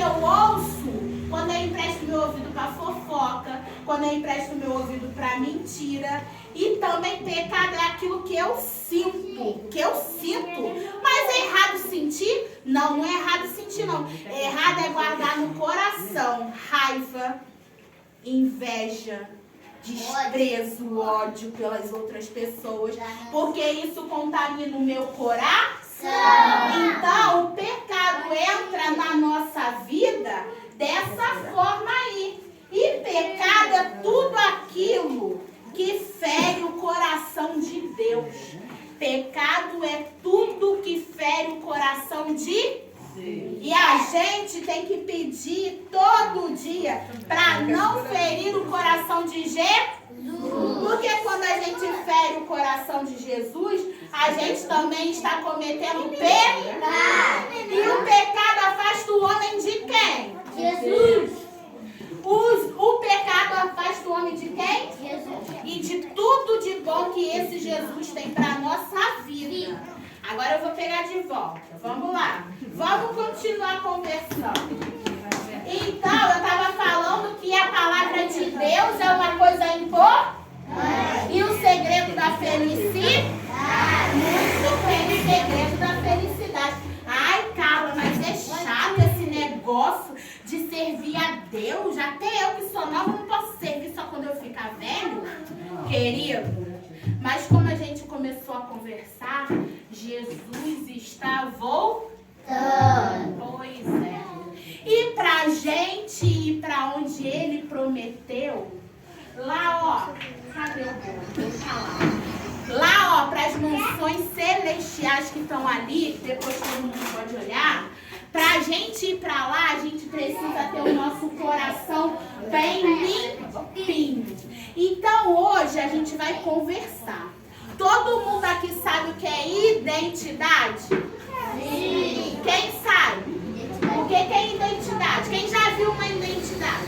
eu ouço, quando eu empresto meu ouvido para fofoca, quando eu empresto meu ouvido para mentira. E também pecado é aquilo que eu sinto. Mas é errado sentir? Não, não é errado sentir, não. Errado é guardar no coração raiva, inveja, desprezo, ódio pelas outras pessoas, porque isso contamina o meu coração. Então, o pecado entra na nossa vida dessa forma aí. E pecado é tudo aquilo que fere o coração de Deus. Pecado é tudo que fere o coração de Deus. E a gente tem que pedir todo dia para não ferir o coração de Jesus. Porque quando a gente fere o coração de Jesus, a gente também está cometendo pecado. E o pecado afasta o homem de quem? Jesus. O pecado afasta o homem de quem? Jesus. E de tudo de bom que esse Jesus tem para a nossa vida. Agora eu vou pegar de volta. Vamos lá. Vamos continuar conversando. Então, eu estava falando que a palavra de Deus é uma coisa importante. E o segredo da felicidade? Muito bem, o segredo da felicidade. Ai, Carla, mas é chato esse negócio de servir a Deus. Até eu que sou nova não posso servir só quando eu ficar velho, querido. Mas como a gente começou a conversar, Jesus está voltando. Pois é. E pra gente ir pra onde ele prometeu, lá ó, cadê o bolo? Lá ó, pras mansões celestiais que estão ali, depois todo mundo pode olhar. Pra gente ir pra lá, a gente precisa ter o nosso coração bem limpinho. Então hoje a gente vai conversar. Todo mundo aqui sabe o que é identidade? Sim. Quem sabe? O que é identidade? Quem já viu uma identidade?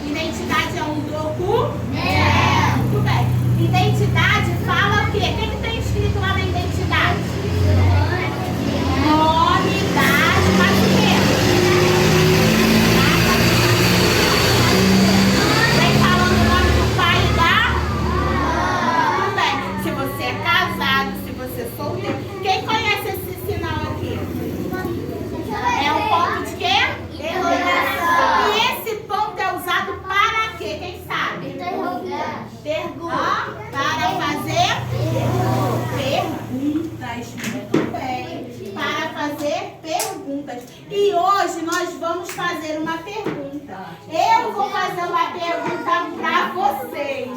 Identidade é um documento. Muito bem. Identidade fala o quê? O que tem escrito lá na identidade? Nome, idade, mas o quê? Vem falando o nome do pai e da? Muito bem. Se você é casado, se você é solteiro. Quem conhece esse sinal aqui? É um ponto de quê? Interrogação. E esse ponto é usado para quê? Quem sabe? Pergunta. Para fazer perguntas. Muito bem. Para fazer perguntas. E hoje nós vamos fazer uma pergunta. Eu vou fazer uma pergunta para vocês.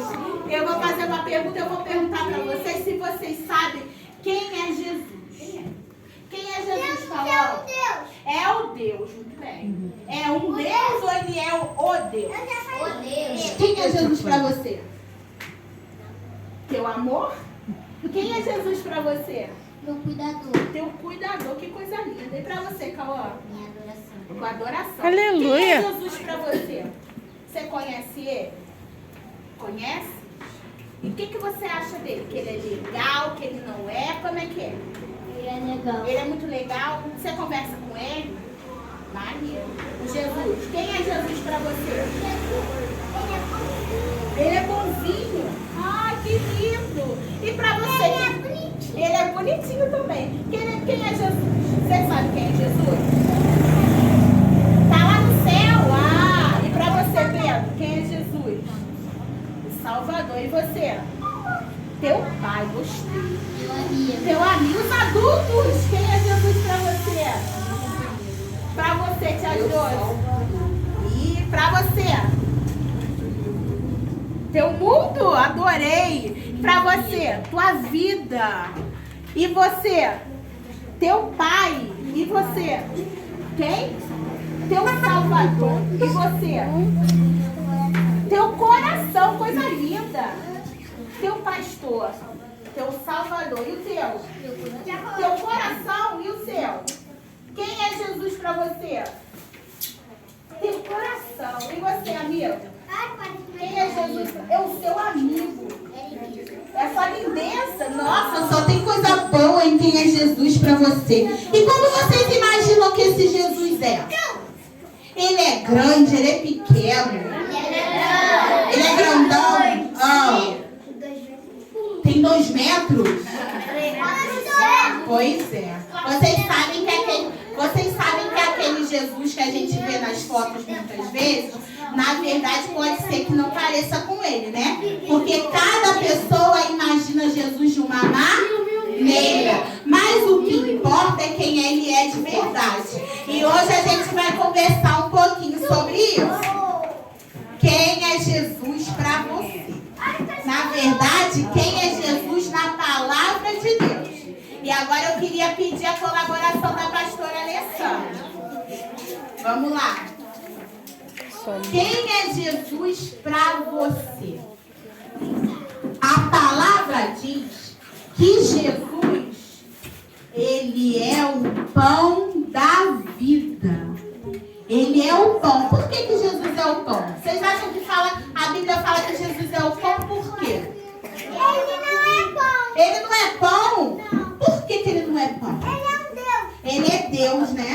Eu vou fazer uma pergunta, eu vou perguntar para vocês se vocês sabem quem é Jesus. Quem é Jesus? Fala. É o Deus, muito bem. É um Deus ou ele é o Deus? O Deus. Quem é Jesus para você? Teu amor? Quem é Jesus para você? Meu cuidador. Teu cuidador, que coisa linda. E para você, Cauã? Minha adoração. Com adoração. Aleluia. Quem é Jesus para você? Você conhece ele? Conhece? E o que você acha dele? Que ele é legal, que ele não é? Como é que é? Ele é legal. Ele é muito legal. Você conversa com ele? Maneiro. Jesus. Quem é Jesus para você? Ele é bonzinho. Ai, que lindo. E para você? Ele é bonitinho. Ele é bonitinho também. Quem é Jesus? Você sabe quem é Jesus? Tá lá no céu. Ah, e para você, Pedro? Quem é Jesus? O Salvador. E você? Teu pai, gostei. Meu amigo. Teu amigo, os adultos. Quem é Jesus para você? Para você, tia Josi. E para você? Teu mundo, adorei. Para você, tua vida. E você? Teu pai. E você? Quem? Teu Salvador. E você? Teu coração, coisa linda. Teu pastor. Teu Salvador. E o teu? Teu coração e o seu? Quem é Jesus para você? Teu coração. E você, amigo? Quem é Jesus? É o seu amigo. Essa lindeza. Nossa, só tem coisa boa em quem é Jesus para você. E como vocês imaginam o que esse Jesus é? Ele é grande, ele é pequeno. Ele é grandão. Tem 2 metros? Pois é. Vocês sabem que aquele Jesus que a gente vê nas fotos muitas vezes, na verdade pode ser que não pareça com ele, né? Porque cada pessoa imagina Jesus de uma maneira. Mas o que importa é quem ele é de verdade. E hoje a gente vai conversar um pouquinho sobre isso. Quem é Jesus para você? Na verdade, quem é Jesus na palavra de Deus? E agora eu queria pedir a colaboração da pastora Alessandra. Vamos lá. Quem é Jesus para você? A palavra diz que Jesus, ele é o pão da vida. Ele é o pão. Por que Jesus é o pão? Vocês acham que a Bíblia fala que Jesus é o pão por quê? Ele não é pão. Ele não é pão? Não. Por que ele não é pão? Ele é um Deus. Ele é Deus, né?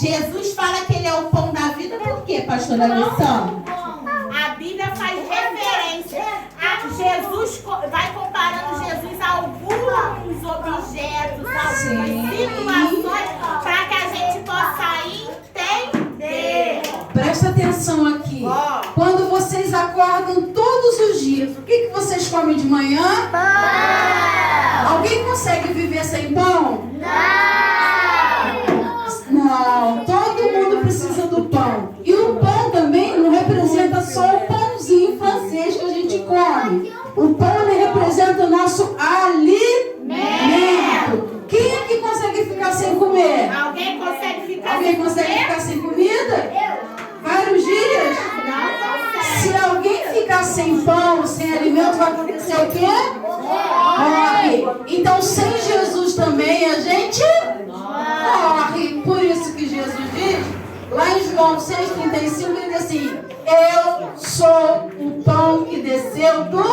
Jesus fala que ele é o pão da vida. Por quê, pastora Alessandra? A Bíblia faz referência a Jesus, vai comparando Jesus a alguns objetos, algumas situações, para que a gente possa entender. Presta atenção aqui. Quando vocês acordam todos os dias, o que vocês comem de manhã? Pão. Alguém consegue viver sem pão? Não, todo mundo precisa do pão. E o pão também não representa só o pãozinho francês que a gente come. O pão ele representa o nosso alimento. Quem é que consegue ficar sem comer? Alguém consegue ficar Alguém sem consegue comer? ficar sem comida? Vários dias? Se alguém ficar sem pão, sem alimento, vai acontecer o quê? Morre. Então, sem Jesus também, a gente morre. Por isso que Jesus diz, lá em João 6,35, ele diz assim: eu sou o pão que desceu do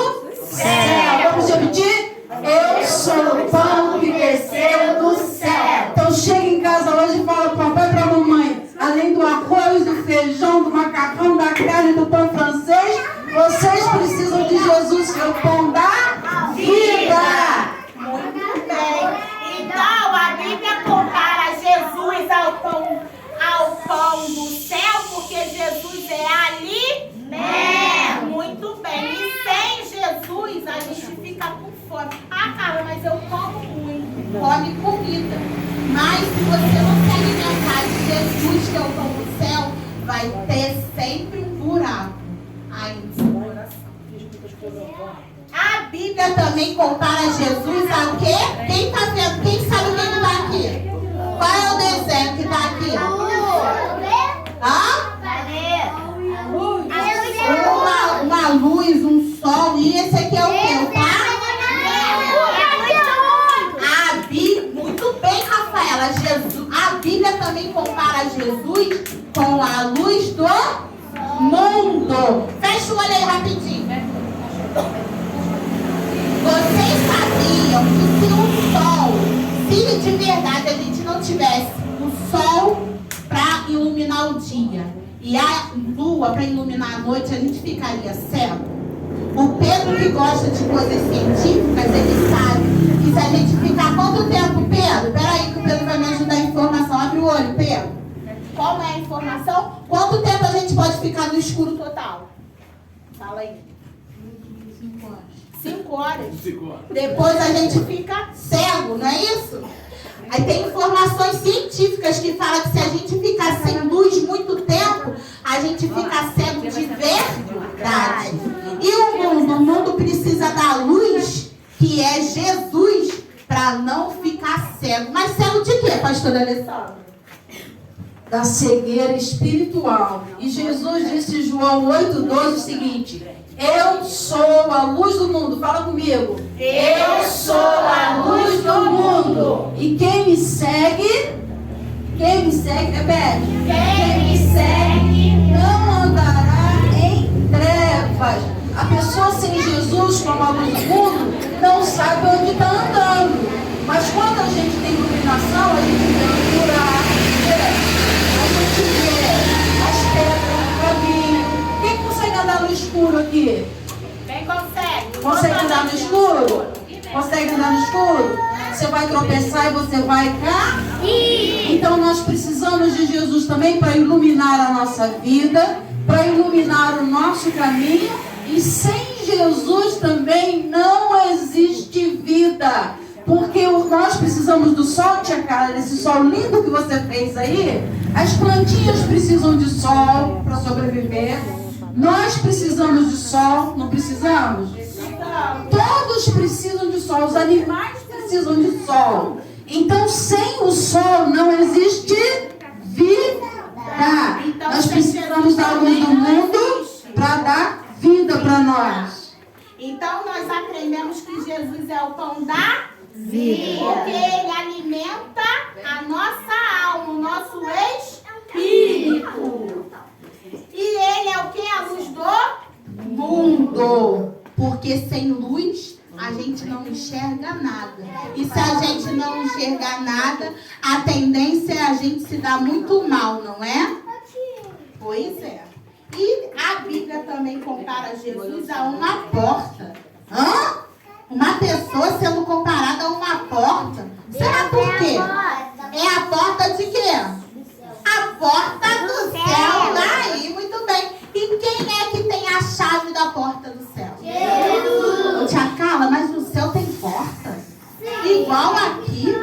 céu. Vamos repetir? Eu sou o pão que desceu do céu. Então, chega em casa hoje e fala para o papai e para a mamãe: além do arroz, do feijão, do macarrão, da carne, do pão francês, vocês precisam de Jesus, que é o pão da vida. Muito bem. Então, a Bíblia compara Jesus ao pão do céu, porque Jesus é alimento. Muito bem. E sem Jesus, a gente fica com fome. Ah, cara, mas eu como muito. Come comida. Mas se você não se alimentar de Jesus, que é o pão do céu, vai ter sempre um buraco aí no seu coração. A Bíblia também compara Jesus a quê? Quem tá vendo? Quem sabe quem que tá aqui? Qual é o desenho que tá aqui? Hã? Uma luz, um sol. E esse aqui é o quê? Tá? Muito bem, Rafaela. A Bíblia também compara Jesus com a luz do mundo. Fecha o olho aí rapidinho. Vocês sabiam que se de verdade a gente não tivesse o sol para iluminar o dia e a lua para iluminar a noite, a gente ficaria cego? O Pedro, que gosta de coisas científicas, ele sabe que se a gente ficar quanto tempo, Pedro? Peraí que o Pedro vai me ajudar a informação. Abre o olho, Pedro. Qual é a informação? Quanto tempo a gente pode ficar no escuro total? Fala aí. 5 horas. 5 horas? 5 horas. Depois a gente fica cego, não é isso? Aí tem informações científicas que falam que se a gente ficar sem luz muito tempo, a gente fica cego de verdade. E o mundo precisa da luz, que é Jesus, para não ficar cego. Mas cego de quê, pastora Alessandra? Da cegueira espiritual. E Jesus disse em João 8,12 o seguinte: eu sou a luz do mundo. Fala comigo. Eu sou a luz do mundo. E quem me segue, repete. Quem me segue não andará em trevas. A pessoa sem Jesus como a luz do mundo não sabe onde está andando. Mas quando a gente tem iluminação, a gente vê o buraco. escuro. Você vai tropeçar e você vai cair. Então nós precisamos de Jesus também para iluminar a nossa vida, para iluminar o nosso caminho. E sem Jesus também não existe vida. Porque nós precisamos do sol, tia Carla, desse sol lindo que você fez aí. As plantinhas precisam de sol para sobreviver. Nós precisamos de sol, não precisamos? Todos precisam de sol, os animais precisam de sol. Então, sem o sol não existe vida. Nós precisamos da luz do mundo para dar vida para nós. Então, nós aprendemos que Jesus é o pão da vida. Porque Ele alimenta a nossa alma, o nosso espírito. E Ele é o que? A luz do mundo. Porque sem luz a gente não enxerga nada. E se a gente não enxergar nada, a tendência é a gente se dar muito mal, não é? Pois é. E a Bíblia também compara Jesus a uma porta. Uma pessoa sendo comparada a uma porta. Será por quê? É a porta de quê? A porta do céu. Daí, muito bem. E quem é que tem a chave da porta do céu? Jesus. Tia Carla, mas no céu tem porta? Igual aqui?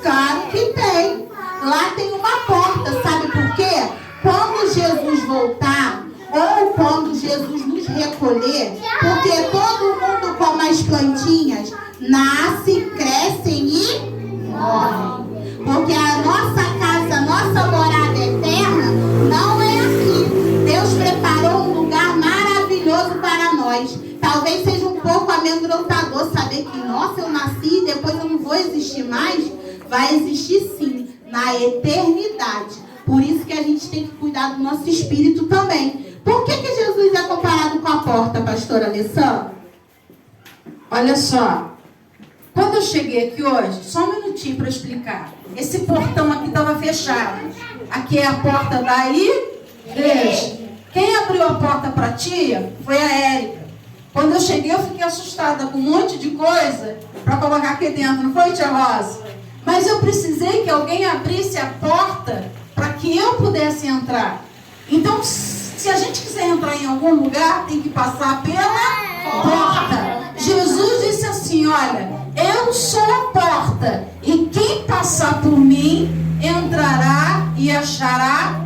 Claro que tem. Lá tem uma porta. Sabe por quê? Quando Jesus voltar, ou quando Jesus nos recolher, porque todo mundo, como as plantinhas, nasce, crescem e morrem. Porque a nossa casa, a nossa morada eterna, não é aqui. Deus preparou um lugar maravilhoso para nós. Talvez seja um pouco amedrontador saber que, nossa, eu nasci e depois eu não vou existir mais. Vai existir sim, na eternidade. Por isso que a gente tem que cuidar do nosso espírito também. Por que Jesus é comparado com a porta, pastora Alessandra? Olha só. Quando eu cheguei aqui hoje, só um minutinho para explicar. Esse portão aqui estava fechado. Aqui é a porta da igreja. Quem abriu a porta para a tia foi a Érica. Quando eu cheguei, eu fiquei assustada com um monte de coisa para colocar aqui dentro. Não foi, tia Rosa? Mas eu precisei que alguém abrisse a porta para que eu pudesse entrar. Então, se a gente quiser entrar em algum lugar, tem que passar pela porta. Jesus disse assim, olha, eu sou a porta, e quem passar por mim, entrará e achará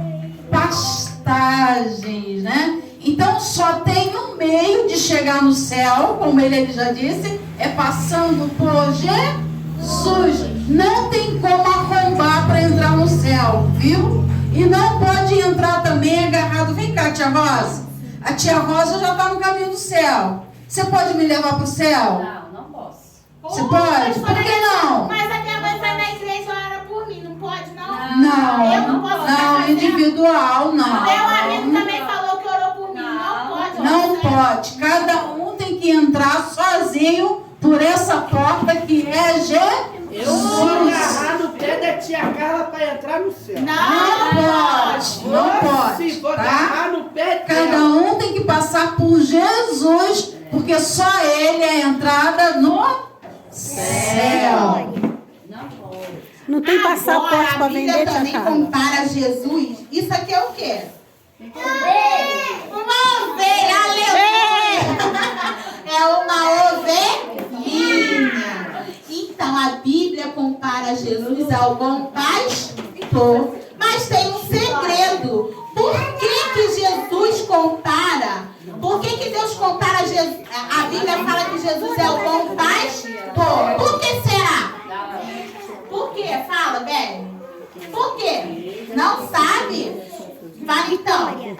pastagens, né? Então, só tem um meio de chegar no céu, como ele já disse, é passando por Jesus. Não tem como arrombar para entrar no céu, viu? E não pode entrar também agarrado. Vem cá, tia Rosa. A tia Rosa já está no caminho do céu. Você pode me levar para o céu? Não posso. Você pode? Por que não? Mas a minha mãe vai na igreja e ora por mim. Não pode, não? Não. Eu não posso Não, fazer. individual, não. Meu amigo também falou que orou por mim. Não pode. Não pode. Cada um tem que entrar sozinho por essa porta que é Jesus. Eu vou agarrar no pé da tia Carla para entrar no céu. Não pode. Não pode. Sim, vou Tá? agarrar no pé dela. Cada um tem que passar por Jesus, porque só Ele é a entrada no céu. Não tem passaporte para vender, A Bíblia tia também Carla. compara Jesus. Isso aqui é o quê? Uma ovelha, aleluia! É uma ovelhinha. Então a Bíblia compara Jesus ao bom pastor. Mas tem um segredo. Por que Jesus compara? Por que Deus compara Jesus? A Bíblia fala que Jesus é o bom pastor. Por que será? Por quê? Fala, Beli. Por quê? Não sabe? Fala então.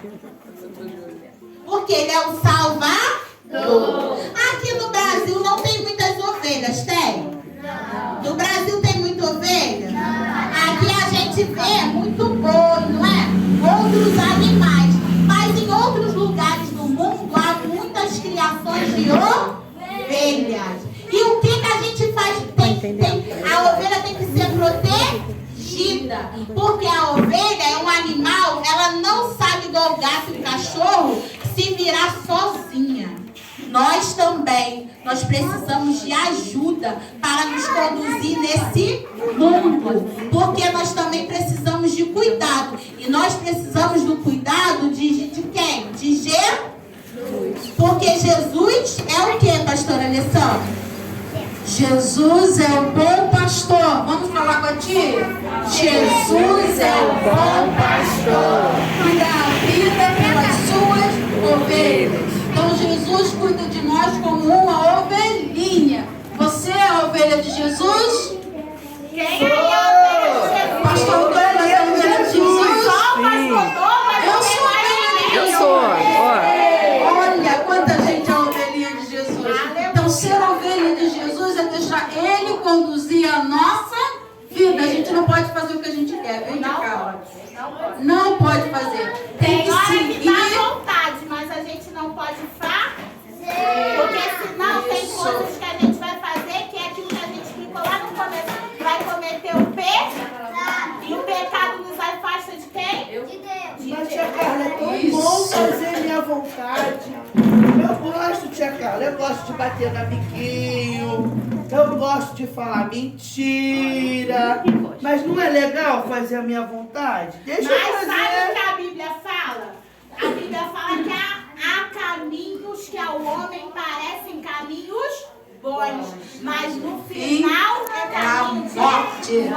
Porque Ele é o Salvador. Aqui no Brasil não tem muitas ovelhas, tem? No Brasil tem muita ovelha? Aqui a gente vê muito boi, não é? Outros animais. Mas em outros lugares do mundo há muitas criações de ovelhas. E o que a gente faz? A ovelha tem que ser protegida. Porque a ovelha é um animal, ela não sabe igual o gato e o cachorro se virar sozinha. nós também, nós precisamos de ajuda para nos conduzir nesse mundo. Porque nós também precisamos de cuidado. E nós precisamos do cuidado de quem? De Jesus. Porque Jesus é o que, pastora Alessandra? Jesus é o bom pastor. Vamos falar com a tia? Jesus é o bom pastor. Cuida a vida pelas suas ovelhas. Então Jesus cuida de nós como uma ovelhinha. Você é a ovelha de Jesus? Quem é a ovelha de Jesus? Pastor Douglas é a ovelha de Jesus? Só o pastor Douglas? Eu sou a ovelha de Jesus. Eu sou. Olha quanta gente é a ovelhinha de Jesus. Então ser a ovelha de Jesus é deixar Ele conduzir a nossa vida. A gente não pode fazer o que a gente quer. Vem cá, Carla. Não pode fazer. Tem que hora que seguir. dá vontade, mas a gente não pode fazer. Porque senão tem coisas que a gente vai fazer, que é aquilo que a gente ficou lá no começo. Vai cometer o pecado. E o pecado nos afasta de quem? De Deus. Mas, tia Carla, é tão Isso. bom fazer minha vontade. Eu gosto, tia Carla, eu gosto de bater no amiguinho. Eu gosto de falar mentira. Mas não é legal fazer a minha vontade? Deixa eu Mas sabe o fazer. que a Bíblia fala? A Bíblia fala que há caminhos que ao homem parecem caminhos bons, mas no final é caminho de morte.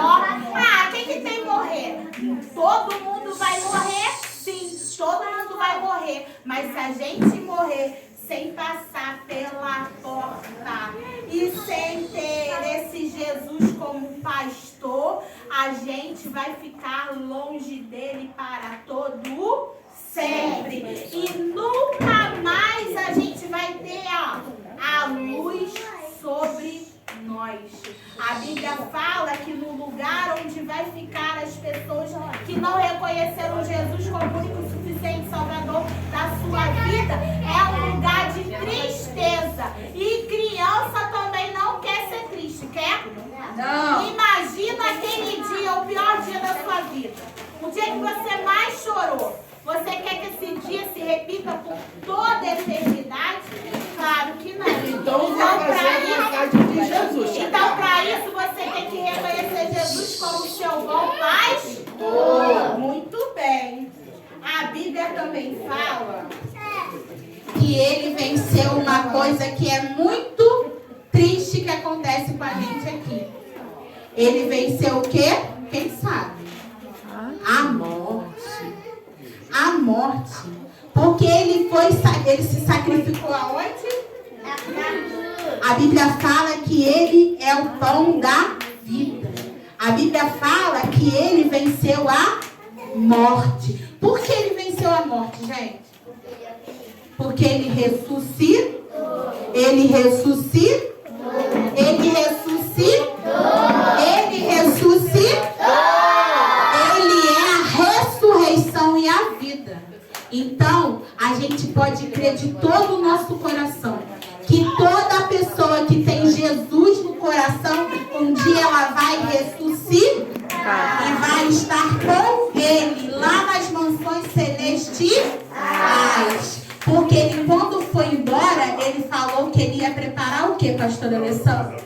Ah, quem que tem que morrer? Todo mundo vai morrer? Sim, todo mundo vai morrer. Mas se a gente morrer sem passar pela porta e sem ter esse Jesus como pastor, a gente vai ficar longe dele para todo sempre. E nunca mais a gente vai ter a luz sobre nós. A Bíblia fala que no lugar onde vai ficar as pessoas que não reconheceram Jesus como único e suficiente Salvador da sua vida, é um lugar de tristeza. E criança também não quer ser triste, quer? Não. Imagina aquele dia, o pior dia da sua vida. O dia que você mais chorou. Você quer que esse dia se repita por toda a eternidade? Claro que não. Então vou fazer a vontade de Jesus. Então, para isso, você tem que reconhecer Jesus como seu bom pastor. Muito bem. A Bíblia também fala que ele venceu uma coisa que é muito triste que acontece com a gente aqui. Ele venceu o quê? Quem sabe? A morte. A morte. Porque ele se sacrificou aonde? A Bíblia fala que ele é o pão da vida. A Bíblia fala que ele venceu a morte. Por que ele venceu a morte, gente? Porque ele ressuscitou. Ele ressuscitou. Ele ressuscitou. Ele ressuscitou. Ele é a ressurreição e a vida. Então, a gente pode crer de todo o nosso coração que toda pessoa que tem Jesus no coração, um dia ela vai ressuscitar e vai estar com ele lá nas mansões celestiais. Porque ele, quando foi embora, ele falou que ele ia preparar o que, pastora Alessandra?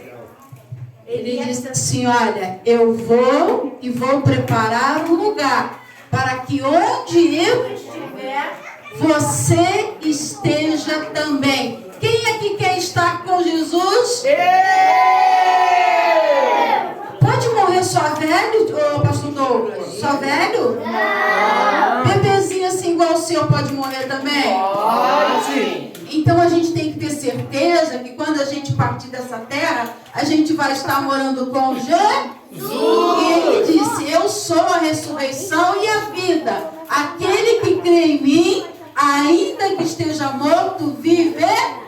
Ele disse assim, olha, eu vou e vou preparar um lugar para que onde eu estiver, você esteja também. Quem aqui quer estar com Jesus? Pode morrer só velho, pastor Douglas? Só velho? Não. Bebezinho assim igual o seu pode morrer também? Pode. Então a gente tem que ter certeza que quando a gente partir dessa terra, a gente vai estar morando com Jesus. E ele disse, eu sou a ressurreição e a vida. Aquele que crê em mim, ainda que esteja morto, viverá.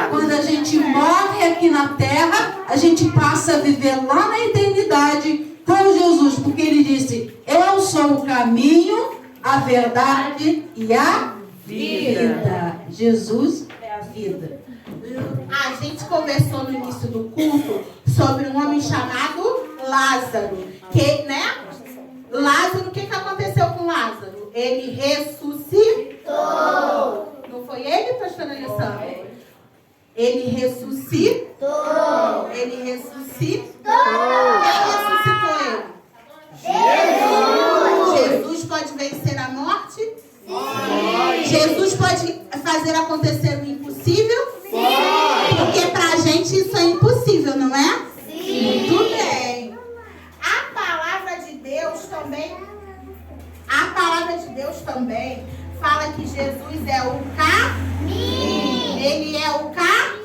Quando a gente morre aqui na terra, a gente passa a viver lá na eternidade com Jesus. Porque ele disse, eu sou o caminho, a verdade e a vida. Jesus é a vida. A gente conversou no início do culto sobre um homem chamado Lázaro. Que, né? Lázaro, o que aconteceu com Lázaro? Ele ressuscitou. Não foi ele, pastor Alessandro? Jesus pode fazer acontecer o impossível? Sim. Porque pra gente isso é impossível, não é? Sim. Muito bem. A palavra de Deus também fala que Jesus é o caminho. Ele é o caminho.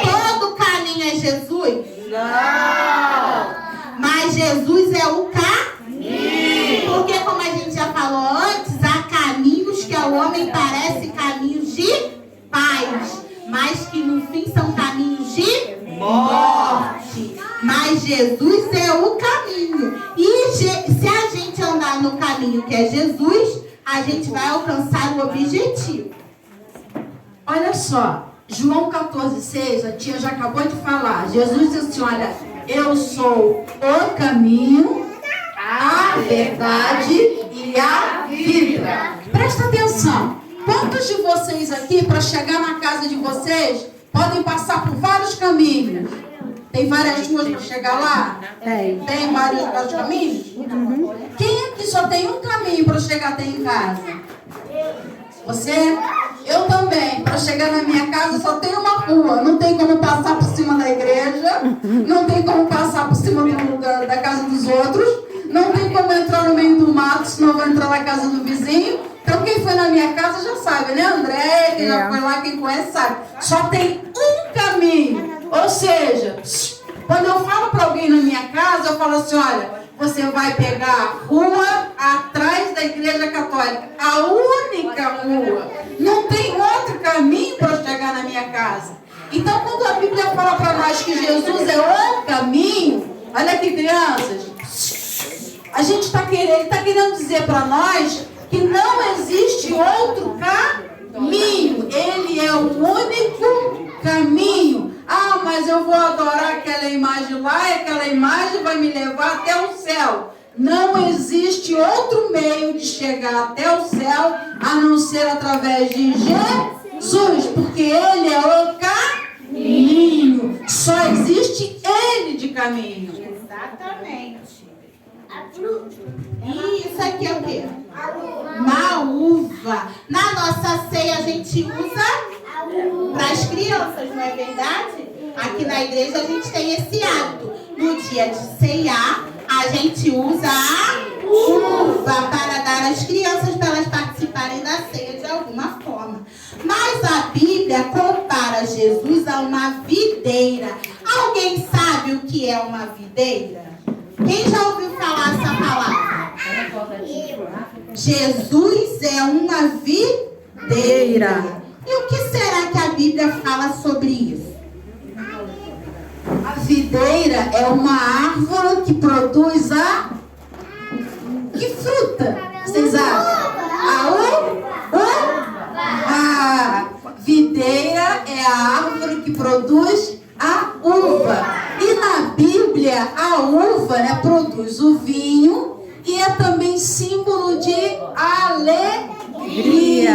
Todo caminho é Jesus? Não. Mas Jesus é o caminho. Porque, como a gente já falou antes, há caminhos que ao homem parecem caminhos de paz, mas que no fim são caminhos de morte. Mas Jesus é o caminho. E se a gente andar no caminho que é Jesus, a gente vai alcançar o objetivo. Olha só, João 14,6, a tia já acabou de falar. Jesus disse assim, olha, eu sou o caminho, a verdade e a vida. Presta atenção. Quantos de vocês aqui, para chegar na casa de vocês, podem passar por vários caminhos? Tem várias ruas para chegar lá? Tem vários caminhos? Quem aqui só tem um caminho para chegar até em casa? Você? Eu também. Para chegar na minha casa só tem uma rua. Não tem como passar por cima da igreja. Não tem como passar por cima da casa dos outros. Não tem como entrar no meio do mato, senão eu vou entrar na casa do vizinho. Então quem foi na minha casa já sabe, né, André? Quem já foi lá, quem conhece sabe. Só tem um caminho. Ou seja, quando eu falo para alguém na minha casa, eu falo assim, olha, você vai pegar a rua atrás da igreja católica. A única rua. Não tem outro caminho para chegar na minha casa. Então, quando a Bíblia fala para nós que Jesus é o caminho, olha aqui, crianças, ele está querendo dizer para nós que não existe outro caminho. Ele é o único caminho. Ah, mas eu vou adorar aquela imagem lá e aquela imagem vai me levar até o céu. Não existe outro meio de chegar até o céu a não ser através de Jesus, porque Ele é o caminho. Só existe Ele de caminho. Exatamente. E isso aqui é o quê? Uma uva. Na nossa ceia a gente usa para as crianças, não é verdade? Aqui na igreja a gente tem esse hábito. No dia de ceiar, a gente usa a uva para dar às crianças para elas participarem da ceia de alguma forma. Mas a Bíblia compara Jesus a uma videira. Alguém sabe o que é uma videira? Quem já ouviu falar essa palavra? Jesus é uma videira. E o que será que a Bíblia fala sobre isso? A videira é uma árvore que produz que fruta? Vocês acham? A videira é a árvore que produz a uva. E na Bíblia, a uva, né, produz o vinho e é também símbolo de alegria.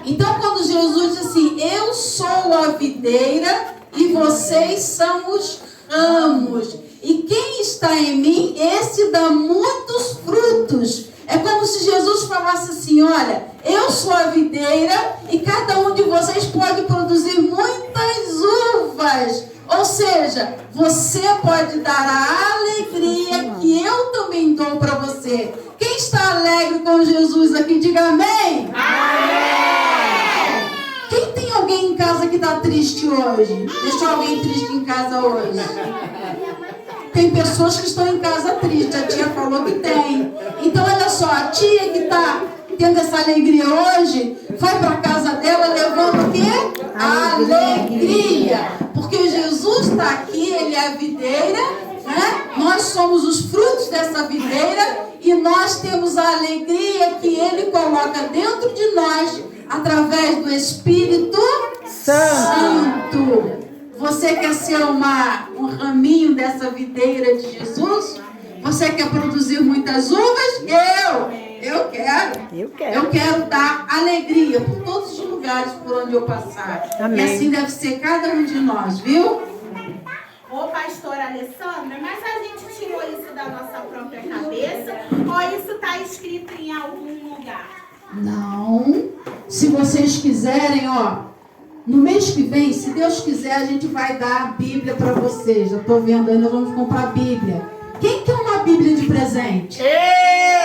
Então, quando Jesus diz assim, eu sou a videira e vocês são os ramos. E quem está em mim, esse dá muitos frutos. É como se Jesus falasse assim, olha, eu sou a videira e cada um de vocês pode produzir muitas uvas. Ou seja, você pode dar a alegria que eu também dou para você. Quem está alegre com Jesus aqui, diga amém. Amém. Quem tem alguém em casa que está triste hoje? Deixou alguém triste em casa hoje? Tem pessoas que estão em casa tristes, a tia falou que tem. Então olha só, a tia que está tendo essa alegria hoje, vai para casa dela levando o quê? Alegria. Porque Jesus está aqui, Ele é a videira, né? Nós somos os frutos dessa videira e nós temos a alegria que Ele coloca dentro de nós através do Espírito Santo. Você quer ser um raminho dessa videira de Jesus? Você quer produzir muitas uvas? Eu quero. Eu quero dar alegria por todos os lugares por onde eu passar. Amém. E assim deve ser cada um de nós, viu? Ô, pastora Alessandra, mas a gente tirou isso da nossa própria cabeça ou isso está escrito em algum lugar? Não. Se vocês quiserem, ó, no mês que vem, se Deus quiser, a gente vai dar a Bíblia para vocês. Já estou vendo aí, nós vamos comprar a Bíblia. Quem quer uma Bíblia de presente?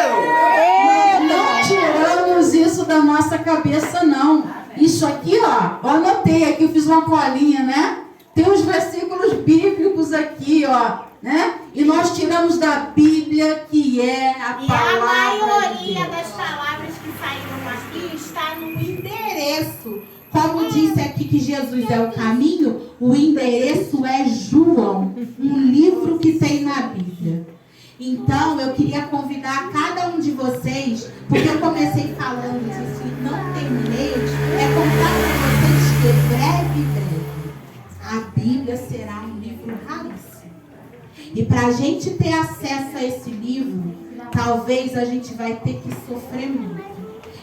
Nós não tiramos isso da nossa cabeça, não. Isso aqui, ó, eu anotei aqui, eu fiz uma colinha, né? Tem uns versículos bíblicos aqui, ó, né? E nós tiramos da Bíblia, que é a E palavra a maioria de Deus. das palavras que saíram aqui está no endereço. Como disse aqui que Jesus é o caminho, o endereço é João, um livro que tem na Bíblia. Então, eu queria convidar cada um de vocês, porque eu comecei falando disso e não terminei, é contar para vocês que breve, a Bíblia será um livro raríssimo. E para a gente ter acesso a esse livro, talvez a gente vai ter que sofrer muito.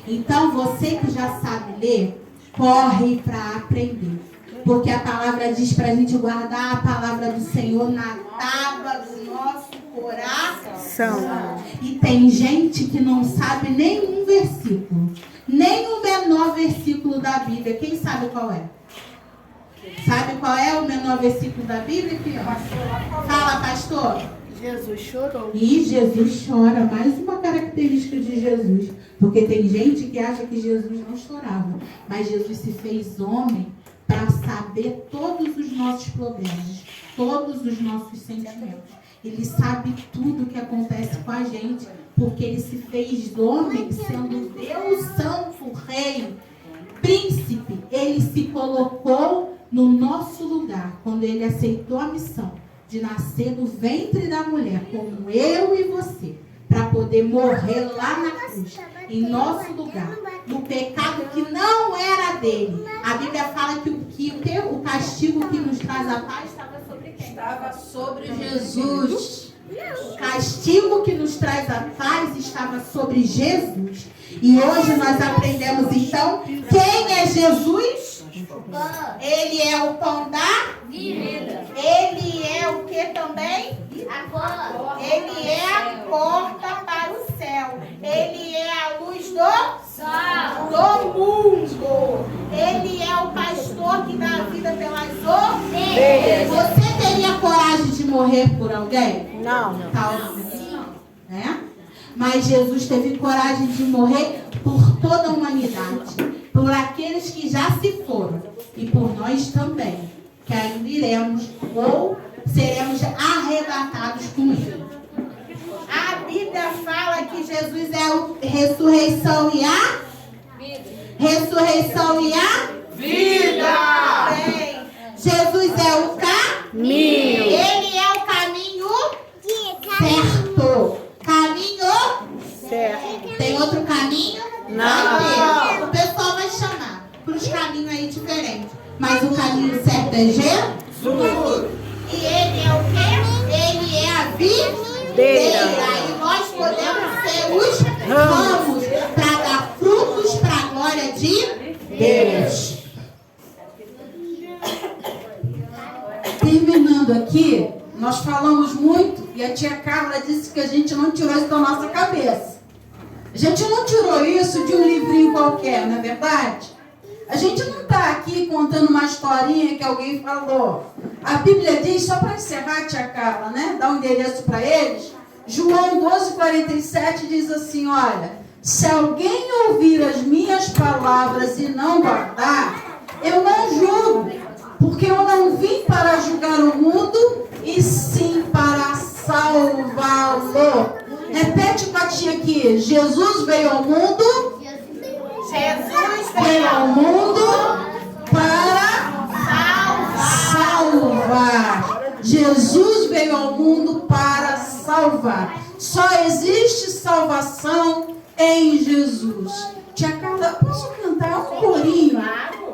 Então, você que já sabe ler, corre para aprender. Porque a palavra diz para a gente guardar a palavra do Senhor na tábua do nosso coração. E tem gente que não sabe nenhum versículo. Nem o menor versículo da Bíblia. Quem sabe qual é? Sabe qual é o menor versículo da Bíblia, criança? Fala, pastor. Jesus chorou. E Jesus chora. Mais uma característica de Jesus. Porque tem gente que acha que Jesus não chorava. Mas Jesus se fez homem para saber todos os nossos problemas, todos os nossos sentimentos. Ele sabe tudo o que acontece com a gente, porque ele se fez homem, sendo Deus Santo, Rei, Príncipe. Ele se colocou no nosso lugar, quando ele aceitou a missão de nascer do ventre da mulher, como eu e você, para poder morrer lá na cruz, em nosso lugar, no pecado que não era dele. A Bíblia fala que o castigo que nos traz a paz estava sobre quem? Estava sobre Jesus. O castigo que nos traz a paz estava sobre Jesus. E hoje nós aprendemos então quem é Jesus? Ele é o pão da vida. Ele é o que também? Ele é a porta para o céu. Ele é a luz do mundo. Ele é o pastor que dá a vida pelas ovelhas. Você teria coragem de morrer por alguém? Não. Talvez não, né? Mas Jesus teve coragem de morrer por toda a humanidade, por aqueles que já se foram e por nós também, que ainda iremos ou seremos arrebatados com ele. A Bíblia fala que Jesus é a ressurreição e a vida. Ressurreição e a vida. Bem, Jesus é o caminho. Ele é o caminho certo. Caminho certo. Tem outro caminho? Não. O pessoal vai chamar para os caminhos aí diferentes. Mas o caminho certo é Jesus. E ele é o quê? Ele é a videira. E nós podemos ser os ramos para dar frutos para a glória de Deus. Terminando aqui, nós falamos muito e a tia Carla disse que a gente não tirou isso da nossa cabeça. A gente não tirou isso de um livrinho qualquer, não é verdade? A gente não está aqui contando uma historinha que alguém falou. A Bíblia diz, só para encerrar, tia Carla, né? Dar um endereço para eles. João 12:47 diz assim, olha, se alguém ouvir as minhas palavras e não guardar, eu não julgo, porque eu não vim para julgar o mundo, e sim para salvá-lo. Repete com a tia aqui, Jesus veio ao mundo... Jesus veio ao mundo para salvar. Jesus veio ao mundo para salvar. Só existe salvação em Jesus. Tia Carla, posso cantar um corinho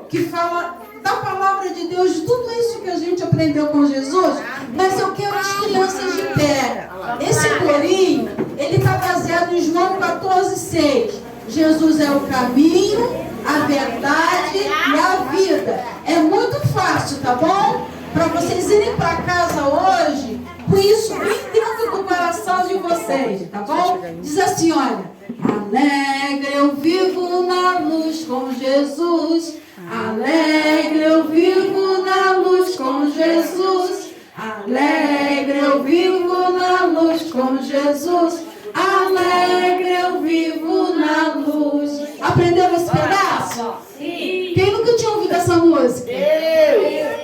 que fala da palavra de Deus, de tudo isso que a gente aprendeu com Jesus? Mas eu quero as crianças de pé. Esse corinho, ele está baseado em João 14:6. Jesus é o caminho, a verdade e a vida. É muito fácil, tá bom? Para vocês irem para casa hoje com isso bem dentro do coração de vocês, tá bom? Diz assim, olha. Alegre eu vivo na luz com Jesus. Alegre eu vivo na luz com Jesus. Alegre eu vivo na luz com Jesus. Alegre eu vivo na luz. Aprenderam esse pedaço? Sim. Quem nunca tinha ouvido essa música?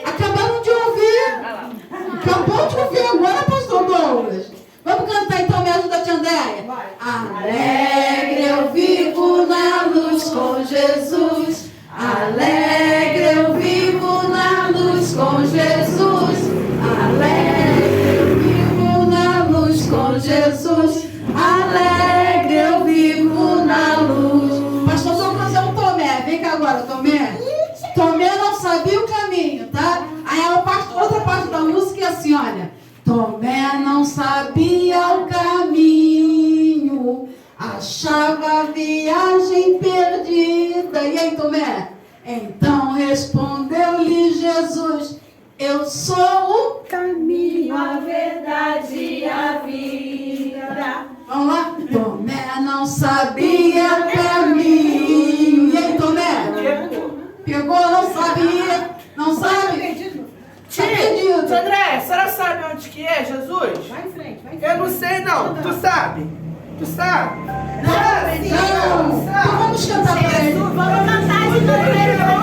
Acabaram de ouvir. Acabou de ouvir agora, pastor Douglas. Vamos cantar então, me ajuda, tia Andréia. Alegre eu vivo na luz com Jesus. Alegre eu vivo na luz com Jesus. Alegre eu vivo na luz com Jesus. Alegre eu vivo na luz. Pastor Douglas é um Tomé. Vem cá agora, Tomé. Tomé não sabia o caminho, tá? Aí a outra parte da música é assim, olha. Tomé não sabia o caminho, achava a viagem perdida. E aí, Tomé? Então respondeu-lhe Jesus: eu sou o caminho, a verdade e a vida. Vamos lá? Tomé não sabia o caminho. E aí, Tomé? Pegou? Não sabia? Não sabe? Tia André, a senhora sabe onde que é Jesus? Vai em frente, vai em frente. Eu não sei não. Tu sabe? Tu sabe? Não. Então vamos cantar pra ele. Vamos cantar de novo.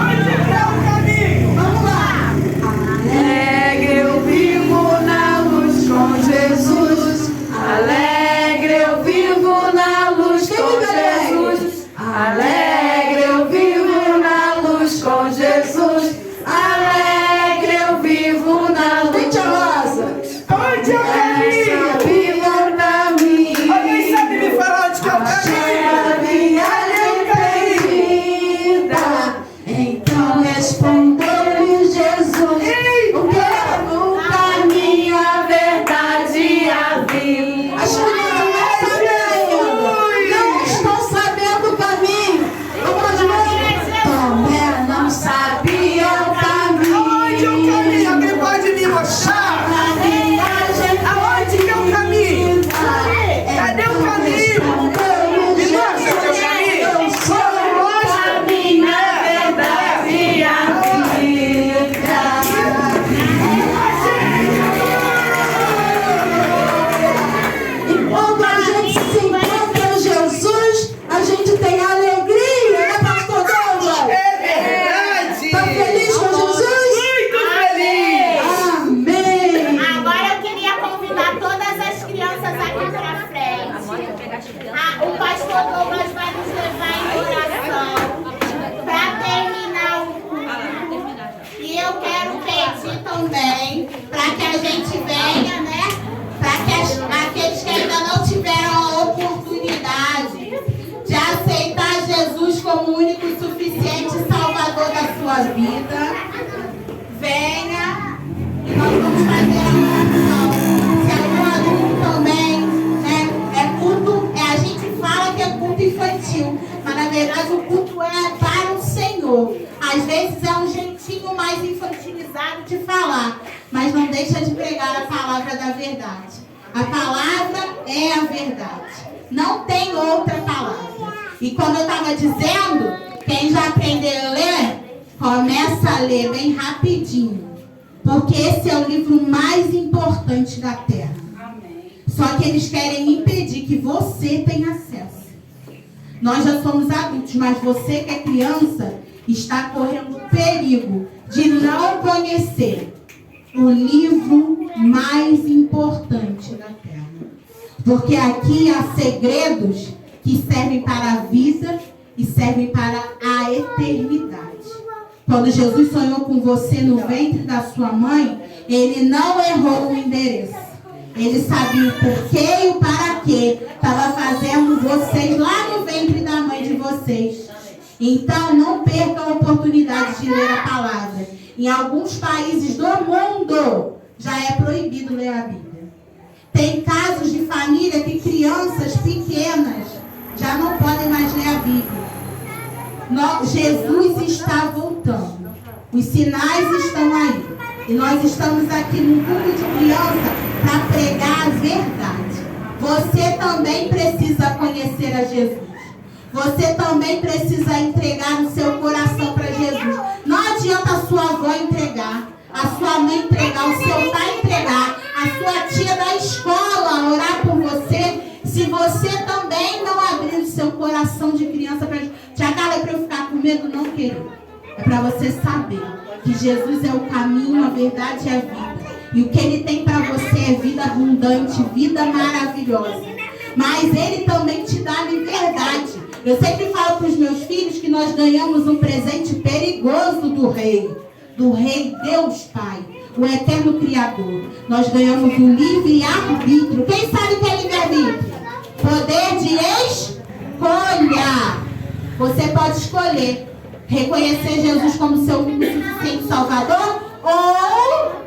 Onde é o caminho? Vamos lá. Alegre eu vivo na luz com Jesus. Alegre eu vivo na luz com Jesus. Alegre eu vivo na luz com Jesus. Alegre eu vivo na luz. Gente, Rosa. Onde é o caminho? Viva pra mim. Alguém sabe me falar onde que é o caminho? Então respondeu-lhe Jesus: o caminho, a verdade e a vida. As crianças não estão sabendo o caminho. Vamos de novo. Tomé não sabia o caminho. Aonde é o caminho? Alguém pode me mostrar? Aonde que é o caminho? Cadê o caminho? Me mostra o teu caminho. Eu sou o caminho, a verdade e a vida. E quando a gente se encontra em Jesus, a gente tem alegria, né, pastor Douglas? É verdade. Tá feliz com Jesus? Muito feliz. Amém. Agora eu queria convidar todas as crianças aqui pra frente. O pastor Douglas vai nos levar em oração para terminar o culto. E eu quero pedir também para que a gente venha, né? Para que aqueles que ainda não tiveram a oportunidade de aceitar Jesus como o único e suficiente Salvador da sua vida, venha e nós vamos fazer a oração. Se algum aluno também, né? É culto, a gente fala que é culto infantil, mas na verdade o culto é para o Senhor. Às vezes é um jeitinho mais infantilizado de falar, mas não deixa de pregar a palavra da verdade. A palavra é a verdade. Não tem outra palavra. E como eu estava dizendo, quem já aprendeu a ler, começa a ler bem rapidinho. Porque esse é o livro mais importante da Terra. Só que eles querem impedir que você tenha acesso. Nós já somos adultos, mas você que é criança está correndo perigo de não conhecer o livro mais importante da Terra. Porque aqui há segredos que servem para a vida e servem para a eternidade. Quando Jesus sonhou com você no ventre da sua mãe, ele não errou o endereço. Ele sabia o porquê e o para quê estava fazendo vocês lá no ventre da mãe de vocês. Então, não perca a oportunidade de ler a palavra. Em alguns países do mundo, já é proibido ler a Bíblia. Tem casos de família que crianças pequenas já não podem mais ler a Bíblia. Jesus está voltando. Os sinais estão aí. E nós estamos aqui no culto de criança para pregar a verdade. Você também precisa conhecer a Jesus. Você também precisa entregar o seu coração para Jesus. Não adianta a sua avó entregar, a sua mãe entregar, o seu pai entregar, a sua tia da escola orar por você, se você também não abrir o seu coração de criança para Jesus. Tia Carla, é para eu ficar com medo? Não, querido. É para você saber que Jesus é o caminho, a verdade e a vida. E o que Ele tem para você é vida abundante, vida maravilhosa. Mas Ele também te dá liberdade. Eu sempre falo para os meus filhos que nós ganhamos um presente perigoso do Rei Deus Pai, o eterno Criador. Nós ganhamos o livre-arbítrio. Quem sabe o que é livre-arbítrio? Poder de escolha. Você pode escolher reconhecer Jesus como seu único e suficiente Salvador ou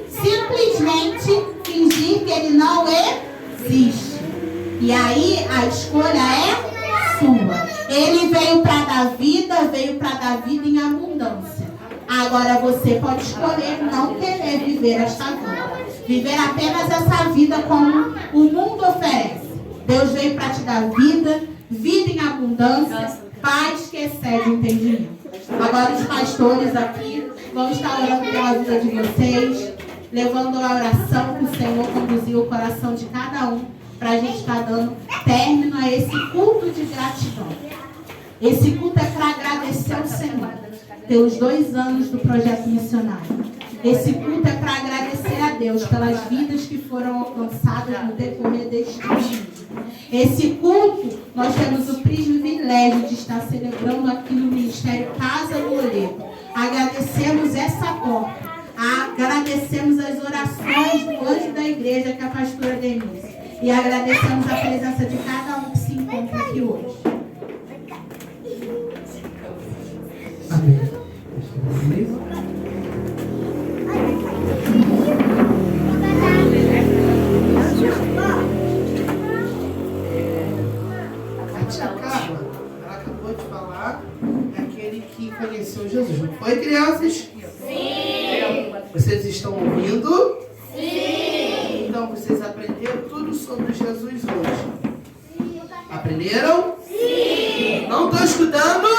simplesmente fingir que Ele não existe. E aí a escolha é sua. Ele veio para dar vida em abundância. Agora você pode escolher não querer viver esta vida. Viver apenas essa vida como o mundo oferece. Deus veio para te dar vida em abundância, paz que excede o entendimento. Agora os pastores aqui vão estar orando pela vida de vocês, levando a oração que o Senhor conduziu o coração de cada um, para a gente estar dando término a esse culto de gratidão. Esse culto é para agradecer ao Senhor pelos 2 anos do projeto missionário. Esse culto é para agradecer a Deus pelas vidas que foram alcançadas no decorrer deste ano. Esse culto, nós temos o privilégio de estar celebrando aqui no Ministério Casa do Olheiro. Agradecemos essa porta. Agradecemos as orações do anjo da igreja, que é a pastora Denise. E agradecemos a presença de cada um que se encontra aqui hoje. Amém. A tia Carla, ela acabou de falar daquele que conheceu Jesus. Não foi, crianças? Sim. Vocês estão ouvindo? Sim. Então vocês aprenderam tudo sobre Jesus hoje? Aprenderam? Sim. Não estou escutando?